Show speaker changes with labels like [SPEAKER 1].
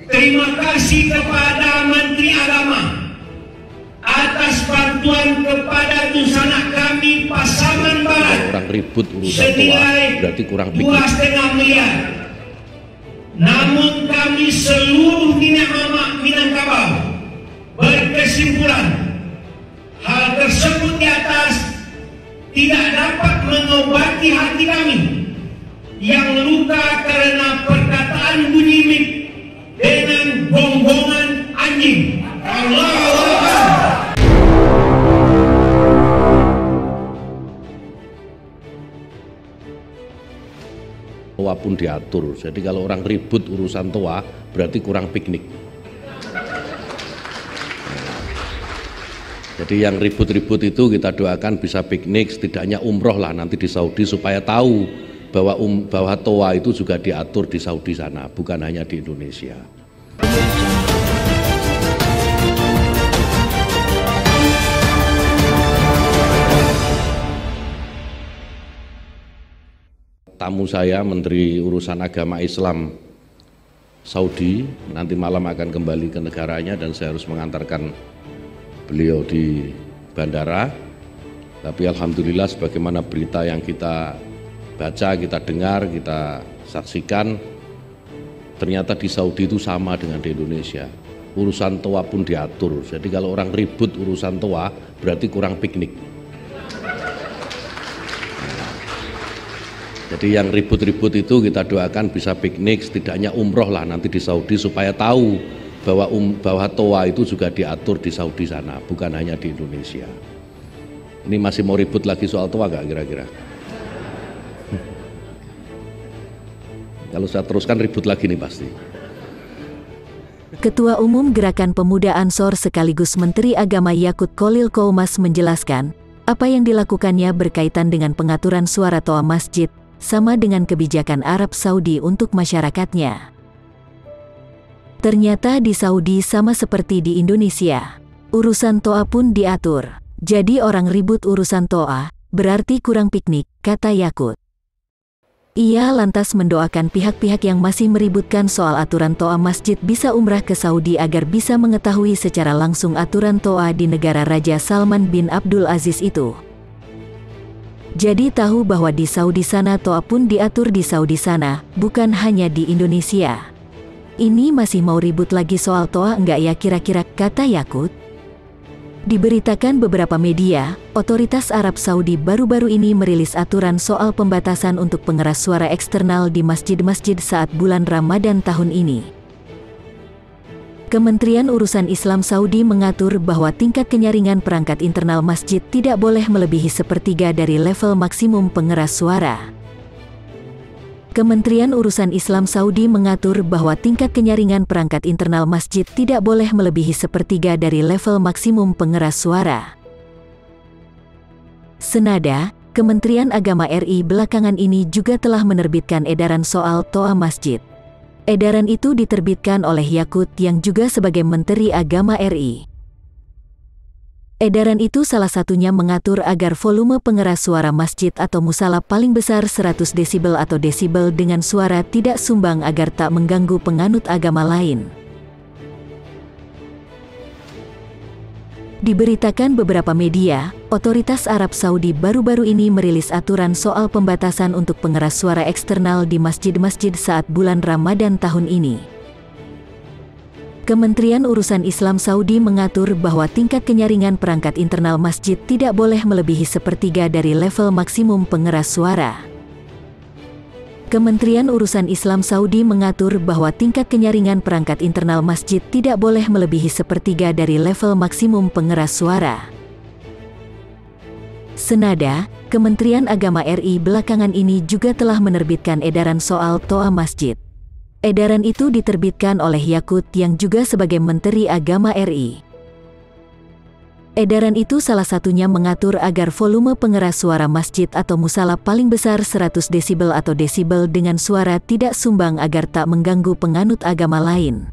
[SPEAKER 1] Terima kasih kepada Menteri Agama atas bantuan kepada Tusanak kami Pasaman Barat.
[SPEAKER 2] Orang ribut urusan tua berarti kurang pikir.
[SPEAKER 1] 2,5 miliar. Namun kami seluruh Minangkabau berkesimpulan hal tersebut di atas tidak dapat mengobati hati kami yang luka karena perkataan bunyi mik dengan gonggongan anjing. Allahu Akbar.
[SPEAKER 2] Toa pun diatur. Jadi kalau orang ribut urusan toa berarti kurang piknik. Jadi yang ribut-ribut itu kita doakan bisa piknik, setidaknya umroh lah nanti di Saudi supaya tahu bahwa toa itu juga diatur di Saudi sana, bukan hanya di Indonesia. Tamu saya Menteri Urusan Agama Islam Saudi nanti malam akan kembali ke negaranya dan saya harus mengantarkan beliau di bandara. Tapi alhamdulillah sebagaimana berita yang kita baca, kita dengar, kita saksikan, ternyata di Saudi itu sama dengan di Indonesia. Urusan toa pun diatur. Jadi kalau orang ribut urusan toa berarti kurang piknik. Jadi yang ribut-ribut itu kita doakan bisa piknik, setidaknya umroh lah nanti di Saudi supaya tahu bahwa toa itu juga diatur di Saudi sana, bukan hanya di Indonesia. Ini masih mau ribut lagi soal toa gak kira-kira? Kalau saya teruskan ribut lagi nih pasti.
[SPEAKER 3] Ketua Umum Gerakan Pemuda Ansor sekaligus Menteri Agama Yakut Kholil Koumas menjelaskan, apa yang dilakukannya berkaitan dengan pengaturan suara toa masjid, sama dengan kebijakan Arab Saudi untuk masyarakatnya. Ternyata di Saudi sama seperti di Indonesia. Urusan toa pun diatur. Jadi orang ribut urusan toa, berarti kurang piknik, kata Yakut. Ia lantas mendoakan pihak-pihak yang masih meributkan soal aturan toa masjid bisa umrah ke Saudi agar bisa mengetahui secara langsung aturan toa di negara Raja Salman bin Abdul Aziz itu. Jadi tahu bahwa di Saudi sana toa pun diatur di Saudi sana, bukan hanya di Indonesia. Ini masih mau ribut lagi soal toa enggak ya kira-kira, kata Yakut. Diberitakan beberapa media, otoritas Arab Saudi baru-baru ini merilis aturan soal pembatasan untuk pengeras suara eksternal di masjid-masjid saat bulan Ramadan tahun ini. Kementerian Urusan Islam Saudi mengatur bahwa tingkat kenyaringan perangkat internal masjid tidak boleh melebihi sepertiga dari level maksimum pengeras suara. Kementerian Urusan Islam Saudi mengatur bahwa tingkat kenyaringan perangkat internal masjid tidak boleh melebihi sepertiga dari level maksimum pengeras suara. Senada, Kementerian Agama RI belakangan ini juga telah menerbitkan edaran soal toa masjid. Edaran itu diterbitkan oleh Yakut yang juga sebagai Menteri Agama RI. Edaran itu salah satunya mengatur agar volume pengeras suara masjid atau musala paling besar 100 desibel atau desibel dengan suara tidak sumbang agar tak mengganggu penganut agama lain. Diberitakan beberapa media, otoritas Arab Saudi baru-baru ini merilis aturan soal pembatasan untuk pengeras suara eksternal di masjid-masjid saat bulan Ramadan tahun ini. Kementerian Urusan Islam Saudi mengatur bahwa tingkat kenyaringan perangkat internal masjid tidak boleh melebihi sepertiga dari level maksimum pengeras suara. Kementerian Urusan Islam Saudi mengatur bahwa tingkat kenyaringan perangkat internal masjid tidak boleh melebihi sepertiga dari level maksimum pengeras suara. Senada, Kementerian Agama RI belakangan ini juga telah menerbitkan edaran soal toa masjid. Edaran itu diterbitkan oleh Yakut yang juga sebagai Menteri Agama RI. Edaran itu salah satunya mengatur agar volume pengeras suara masjid atau musala paling besar 100 desibel atau desibel dengan suara tidak sumbang agar tak mengganggu penganut agama lain.